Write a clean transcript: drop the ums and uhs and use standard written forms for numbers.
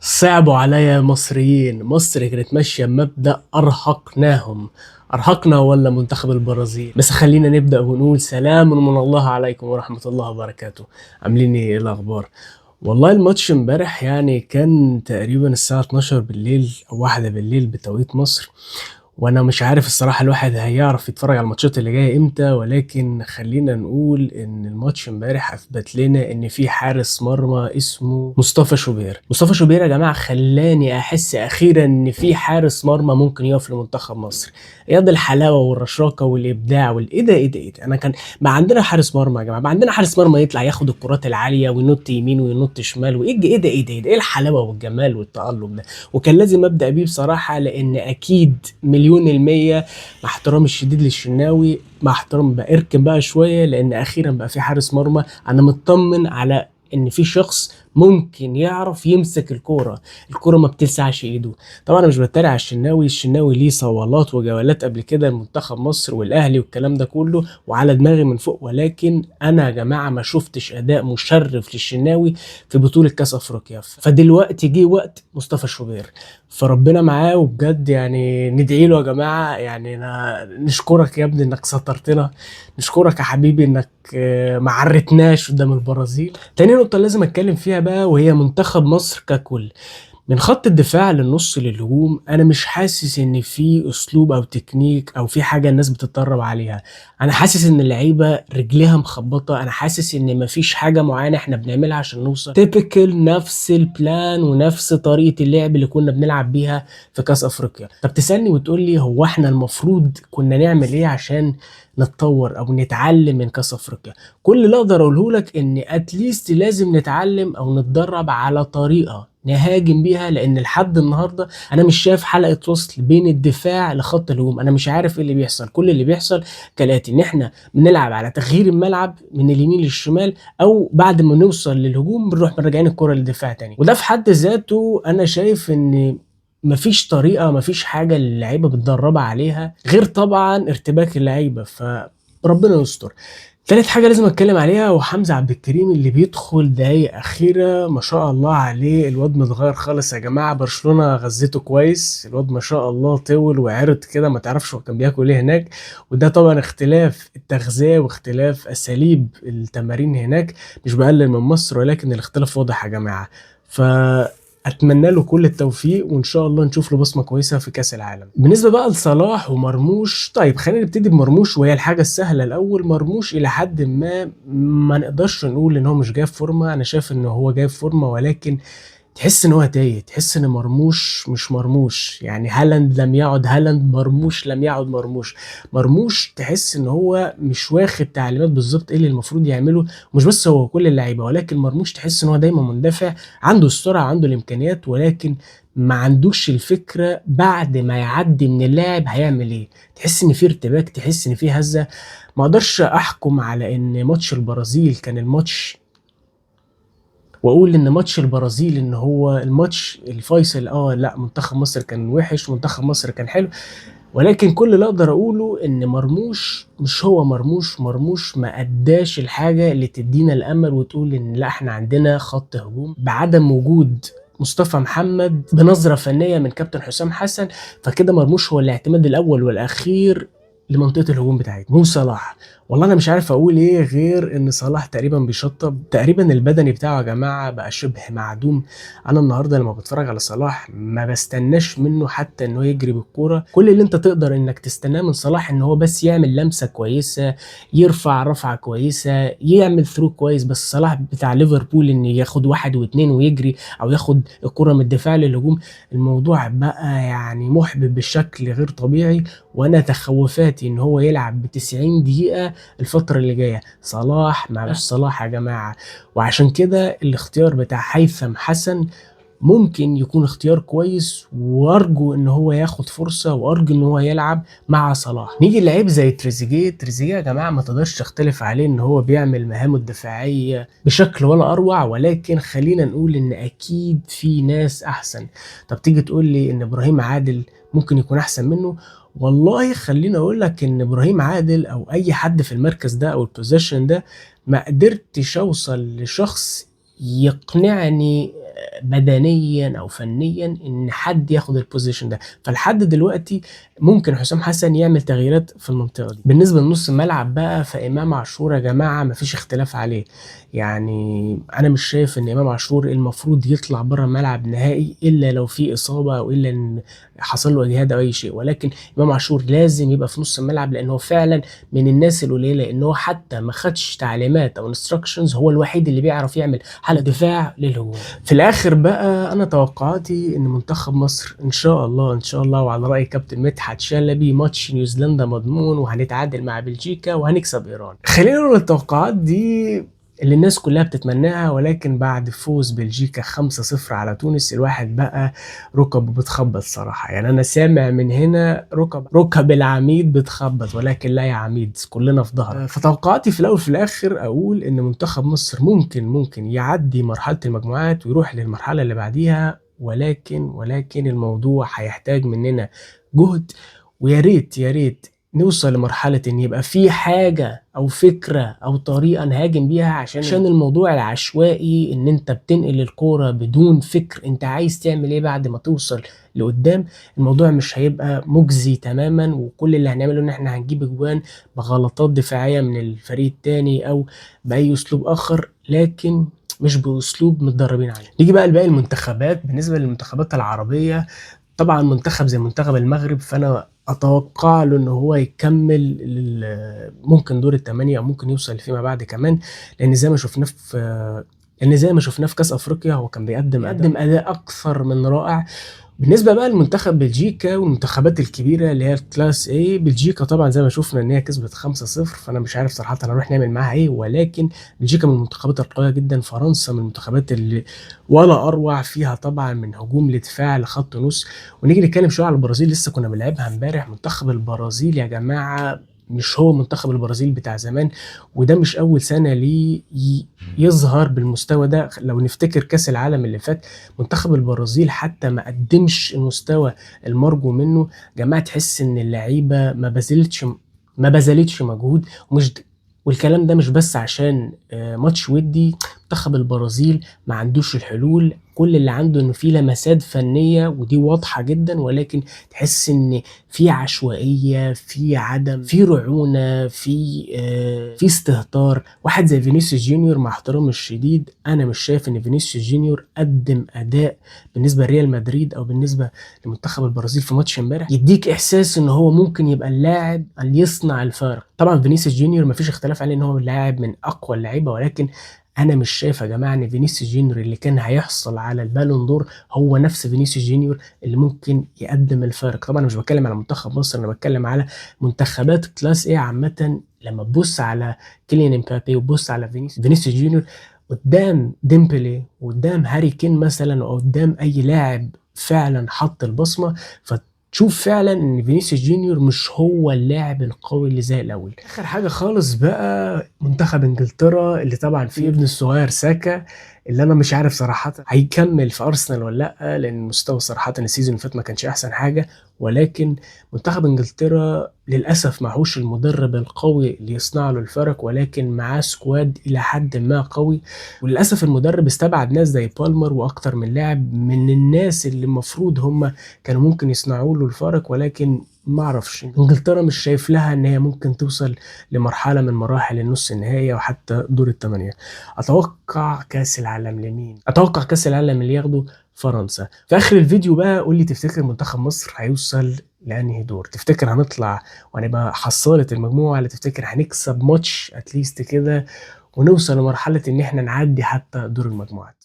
صعبوا عليا مصريين. مصر كانت ماشية بمبدأ أرهقناهم. أرهقنا ولا منتخب البرازيل؟ بس خلينا نبدأ ونقول سلام من الله عليكم ورحمة الله وبركاته. عاملين ايه الأخبار؟ والله الماتش امبارح يعني كان تقريبا الساعة 12 بالليل أو واحدة بالليل بتوقيت مصر، وانا مش عارف الصراحة الواحد هيعرف يتفرج على الماتشات اللي جاية امتى، ولكن خلينا نقول ان الماتش امبارح اثبت لنا ان في حارس مرمى اسمه مصطفى شوبير. مصطفى شوبير يا جماعة خلاني احس اخيرا ان في حارس مرمى ممكن يقف لمنتخب مصر. يا ده الحلاوة والرشاقة والابداع ايه ده ايه ده ايه ده. انا كان ما عندنا حارس مرمى يا جماعة، ما عندنا حارس مرمى يطلع ياخد الكرات العالية وينط يمين وينط شمال، ايه ده ايه ده ايه ده، ايه الحلاوة والجمال والتألق ده. وكان لازم ابدا بيه بصراحه، لان اكيد مليون المية مع احترامي الشديد للشناوي، مع احترام بقى اركن بقى شويه، لان اخيرا بقى في حارس مرمى انا مطمن على ان في شخص ممكن يعرف يمسك الكوره ما بتلسعش ايده. طبعا انا مش بتريق على الشناوي ليه صولات وجولات قبل كده لمنتخب مصر والاهلي والكلام ده كله وعلى دماغي من فوق، ولكن انا يا جماعه ما شفتش اداء مشرف للشناوي في بطولة كأس أفريقيا. فدلوقتي جه وقت مصطفى شوبير، فربنا معاه وبجد يعني ندعي له يا جماعة. يعني نشكرك يا ابني انك سترتنا، نشكرك يا حبيبي انك ما عرتناش قدام البرازيل. تاني نقطة لازم اتكلم فيها بقى وهي منتخب مصر ككل. من خط الدفاع للنص للهجوم انا مش حاسس ان في اسلوب او تكنيك او في حاجه الناس بتتدرب عليها. انا حاسس ان اللعيبه رجليها مخبطه، انا حاسس ان مفيش حاجه معينه احنا بنعملها عشان نوصل تيبيكال نفس البلان ونفس طريقه اللعب اللي كنا بنلعب بيها في كاس افريقيا. طب تسالني وتقول لي هو احنا المفروض كنا نعمل ايه عشان نتطور او نتعلم من كاس افريقيا؟ كل اللي اقدر اقوله لك ان اتليست لازم نتعلم او نتدرب على طريقه نهاجم بيها، لان لحد النهارده انا مش شايف حلقه وصل بين الدفاع لخط الهجوم. انا مش عارف ايه اللي بيحصل. كل اللي بيحصل كالاتي: ان احنا بنلعب على تغيير الملعب من اليمين للشمال، او بعد ما نوصل للهجوم بنروح راجعين الكره للدفاع تاني، وده في حد ذاته انا شايف ان مفيش طريقه مفيش حاجه اللعيبه بتدربها عليها غير طبعا ارتباك اللعيبه. فربنا يستر. تالت حاجة لازم اتكلم عليها هو حمزة عبد الكريم اللي بيدخل دقايق أخيرة. ما شاء الله عليه، الواد متغير خالص يا جماعة. برشلونة غزته كويس، الواد ما شاء الله طول وعرض كده، ما تعرفش هو كان بياكل ايه هناك. وده طبعا اختلاف التغذية واختلاف أساليب التمارين هناك. مش بقلل من مصر، ولكن الاختلاف واضح يا جماعة. ف اتمنى له كل التوفيق، وان شاء الله نشوف له بصمه كويسه في كاس العالم. بالنسبه بقى لصلاح ومرموش، طيب خلينا نبتدي بمرموش وهي الحاجه السهله الاول. مرموش الى حد ما نقدرش نقول ان هو مش جايب فورمه، انا شايف ان هو جايب فورمه، ولكن تحس ان هو تايه، تحس ان مرموش مش مرموش. يعني هالاند لم يعد هالاند، مرموش لم يعد مرموش. مرموش تحس ان هو مش واخد تعليمات بالظبط ايه اللي المفروض يعمله. مش بس هو، كل اللعيبه، ولكن مرموش تحس ان هو دايما مندفع، عنده السرعه عنده الامكانيات، ولكن ما عندوش الفكره بعد ما يعدي من اللاعب هيعمل ايه. تحس ان في ارتباك، تحس ان في هزه. ما اقدرش احكم على ان ماتش البرازيل كان الماتش واقول ان ماتش البرازيل ان هو الماتش الفيصل. لا، منتخب مصر كان وحش ومنتخب مصر كان حلو، ولكن كل اللي اقدر اقوله ان مرموش مش هو مرموش ما اداش الحاجه اللي تدينا الامل وتقول ان لا احنا عندنا خط هجوم بعدم وجود مصطفى محمد بنظرة فنية من كابتن حسام حسن. فكده مرموش هو الاعتماد الأول والأخير لمنطقة الهجوم بتاعتنا، مو صلاح. والله أنا مش عارف أقول إيه غير إن صلاح تقريبا بيشطب، تقريبا البدني بتاعه يا جماعة بقى شبه معدوم. أنا النهاردة لما بتفرج على صلاح ما بستناش منه حتى إنه يجري بالكورة. كل اللي أنت تقدر إنك تستناه من صلاح إن هو بس يعمل لمسة كويسة، يرفع رفعة كويسة، يعمل ثرو كويس. بس صلاح بتاع ليفربول إن ياخد واحد واتنين ويجري أو ياخد الكرة من الدفاع للهجوم، الموضوع بقى يعني محبط بشكل غير طبيعي. وانا تخوفاتي ان هو يلعب ب 90 دقيقة الفترة اللي جاية. صلاح ما بقاش صلاح يا جماعة. وعشان كده الاختيار بتاع هيثم حسن ممكن يكون اختيار كويس، وارجو ان هو ياخد فرصة، وارجو ان هو يلعب مع صلاح. نيجي لعيب زي تريزيجيه يا جماعة ما تقدرش تختلف عليه ان هو بيعمل مهامه الدفاعية بشكل ولا اروع، ولكن خلينا نقول ان اكيد في ناس احسن. طب تيجي تقول لي ان ابراهيم عادل ممكن يكون احسن منه؟ والله خليني اقول لك ان ابراهيم عادل او اي حد في المركز ده او البوزيشن ده ما قدرتش اوصل لشخص يقنعني بدنيا او فنيا ان حد ياخد البوزيشن ده. فلحد دلوقتي ممكن حسام حسن يعمل تغييرات في المنطقه دي. بالنسبه لنص الملعب بقى، فامام عاشور يا جماعه مفيش اختلاف عليه. يعني انا مش شايف ان امام عاشور المفروض يطلع بره الملعب نهائي الا لو في اصابه او الا ان حصل له اجهاد او اي شيء، ولكن امام عاشور لازم يبقى في نص الملعب، لان هو فعلا من الناس القليله ان هو حتى ما خدش تعليمات او انستراكشنز، هو الوحيد اللي بيعرف يعمل حلقه دفاع للهجوم. في الاخر بقى انا توقعاتي ان منتخب مصر ان شاء الله ان شاء الله، وعلى راي كابتن مدحت شلبي، ماتش نيوزيلندا مضمون وهنتعادل مع بلجيكا وهنكسب ايران. خلينا نقول التوقعات دي اللي الناس كلها بتتمناها، ولكن بعد فوز بلجيكا 5-0 على تونس الواحد بقى ركبه بتخبط صراحة. يعني أنا سامع من هنا ركب العميد بتخبط، ولكن لا يا عميد كلنا في ظهرك. فتوقعاتي في الأول في الآخر أقول إن منتخب مصر ممكن يعدي مرحلة المجموعات ويروح للمرحلة اللي بعديها، ولكن الموضوع هيحتاج مننا جهد. ويا ريت يا ريت نوصل لمرحلة ان يبقى في حاجة او فكرة او طريقة نهاجم بيها، عشان الموضوع العشوائي ان انت بتنقل الكورة بدون فكر انت عايز تعمل ايه بعد ما توصل لقدام، الموضوع مش هيبقى مجزي تماما. وكل اللي هنعمله ان احنا هنجيب اجوان بغلطات دفاعية من الفريق التاني او باي اسلوب اخر، لكن مش باسلوب متدربين عليه. نيجي بقى لباقي المنتخبات. بالنسبة للمنتخبات العربية، طبعا منتخب زي منتخب المغرب فانا اتوقع له ان هو يكمل ممكن دور الثمانيه او ممكن يوصل فيما بعد كمان، لان زي ما شفناه في كاس افريقيا هو كان بيقدم اداء اكثر من رائع. بالنسبه بقى لمنتخب بلجيكا والمنتخبات الكبيره اللي هي الكلاس A، بلجيكا طبعا زي ما شفنا ان هي كسبت 5-0، فانا مش عارف صراحه هنروح نعمل معاها ايه، ولكن بلجيكا من المنتخبات القويه جدا. فرنسا من المنتخبات اللي ولا اروع فيها طبعا من هجوم لدفاع لخط نص. ونيجي نتكلم شويه على البرازيل، لسه كنا بنلعبها امبارح. منتخب البرازيل يا جماعه مش هو منتخب البرازيل بتاع زمان، وده مش اول سنه ليه يظهر بالمستوى ده. لو نفتكر كاس العالم اللي فات منتخب البرازيل حتى ما قدمش المستوى المرجو منه. جماعه تحس ان اللعيبه ما بذلتش مجهود. والكلام ده مش بس عشان ماتش ودي. منتخب البرازيل ما عندوش الحلول، كل اللي عنده انه في لمسات فنيه ودي واضحه جدا، ولكن تحس ان في عشوائيه، في عدم، في رعونه، في استهتار. واحد زي فينيسيوس جونيور مع احترامي الشديد، انا مش شايف ان فينيسيوس جونيور قدم اداء بالنسبه لريال مدريد او بالنسبه لمنتخب البرازيل في ماتش امبارح يديك احساس ان هو ممكن يبقى اللاعب اللي يصنع الفارق. طبعا فينيسيوس جونيور مفيش اختلاف عليه ان هو لاعب من اقوى اللعيبه، ولكن انا مش شايف يا جماعه ان فينيسيوس جونيور اللي كان هيحصل على البالون دور هو نفس فينيسيوس جونيور اللي ممكن يقدم الفارق. طبعا انا مش بتكلم على منتخب مصر، انا بتكلم على منتخبات كلاس ايه عامه. لما تبص على كيليان امبابي وتبص على فينيسيوس جونيور قدام ديمبلي وقدام هاري كين مثلا، او قدام اي لاعب فعلا حط البصمه، فتشوف فعلا ان فينيسيوس جونيور مش هو اللاعب القوي اللي زي الاول. اخر حاجه خالص بقى منتخب انجلترا، اللي طبعا فيه ابن الصغير ساكا، اللي انا مش عارف صراحه هيكمل في ارسنال ولا لا، لان المستوى صراحه السيزون اللي فات ما كانش احسن حاجه. ولكن منتخب انجلترا للاسف معهوش المدرب القوي اللي يصنع له الفرق، ولكن معاه سكواد الى حد ما قوي. وللاسف المدرب استبعد ناس زي بالمر واكتر من لاعب من الناس اللي المفروض هم كانوا ممكن يصنعوا له الفرق، ولكن ما اعرفش. انجلترا مش شايف لها ان هي ممكن توصل لمرحله من مراحل النص النهائي وحتى دور الثمانيه. اتوقع كاس العالم لمين؟ اتوقع كاس العالم اللي ياخده فرنسا. في اخر الفيديو بقى قول لي تفتكر منتخب مصر هيوصل لانهي دور؟ تفتكر هنطلع وهنبقى حصالة المجموعه، ولا تفتكر هنكسب ماتش اتليست كده ونوصل لمرحله ان احنا نعدي حتى دور المجموعات؟